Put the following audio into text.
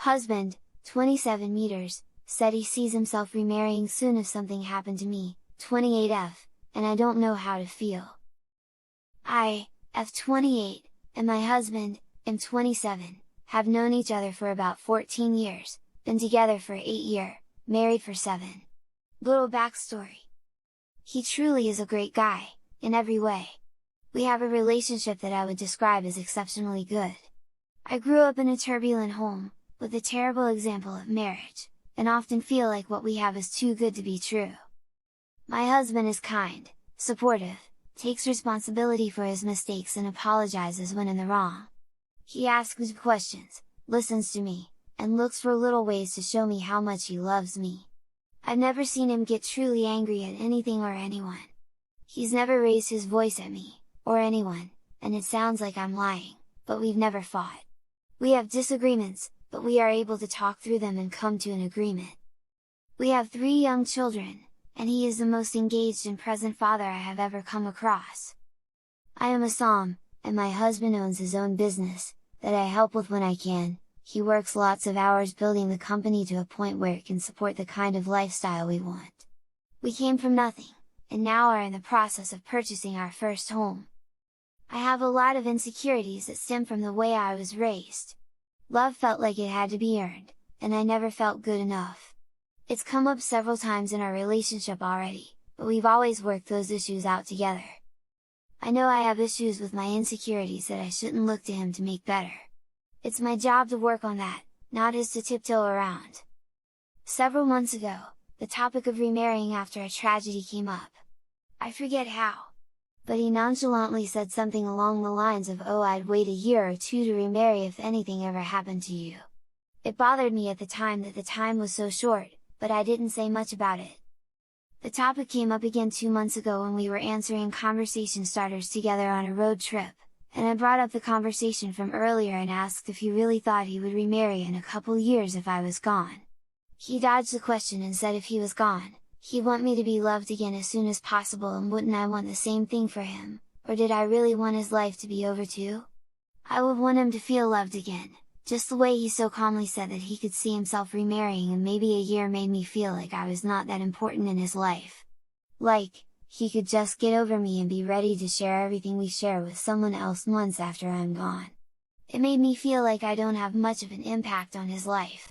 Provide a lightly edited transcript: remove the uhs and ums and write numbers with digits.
Husband, 27 meters, said he sees himself remarrying soon if something happened to me, 28F, and I don't know how to feel. I, F28, and my husband, M27, have known each other for about 14 years, been together for 8 years, married for 7. Little backstory. He truly is a great guy, in every way. We have a relationship that I would describe as exceptionally good. I grew up in a turbulent home, with a terrible example of marriage, and often feel like what we have is too good to be true. My husband is kind, supportive, takes responsibility for his mistakes and apologizes when in the wrong. He asks good questions, listens to me, and looks for little ways to show me how much he loves me. I've never seen him get truly angry at anything or anyone. He's never raised his voice at me, or anyone, and it sounds like I'm lying, but we've never fought. We have disagreements, but we are able to talk through them and come to an agreement. We have 3 young children, and he is the most engaged and present father I have ever come across. I am a Som, and my husband owns his own business, that I help with when I can. He works lots of hours building the company to a point where it can support the kind of lifestyle we want. We came from nothing, and now are in the process of purchasing our first home. I have a lot of insecurities that stem from the way I was raised. Love felt like it had to be earned, and I never felt good enough. It's come up several times in our relationship already, but we've always worked those issues out together. I know I have issues with my insecurities that I shouldn't look to him to make better. It's my job to work on that, not his to tiptoe around. Several months ago, the topic of remarrying after a tragedy came up. I forget how, but he nonchalantly said something along the lines of, "Oh, I'd wait a year or 2 to remarry if anything ever happened to you." It bothered me at the time that the time was so short, but I didn't say much about it. The topic came up again 2 months ago when we were answering conversation starters together on a road trip, and I brought up the conversation from earlier and asked if he really thought he would remarry in a couple years if I was gone. He dodged the question and said if he was gone, he'd want me to be loved again as soon as possible, and wouldn't I want the same thing for him, or did I really want his life to be over too? I would want him to feel loved again, just the way he so calmly said that he could see himself remarrying in maybe a year made me feel like I was not that important in his life. Like, he could just get over me and be ready to share everything we share with someone else months after I'm gone. It made me feel like I don't have much of an impact on his life.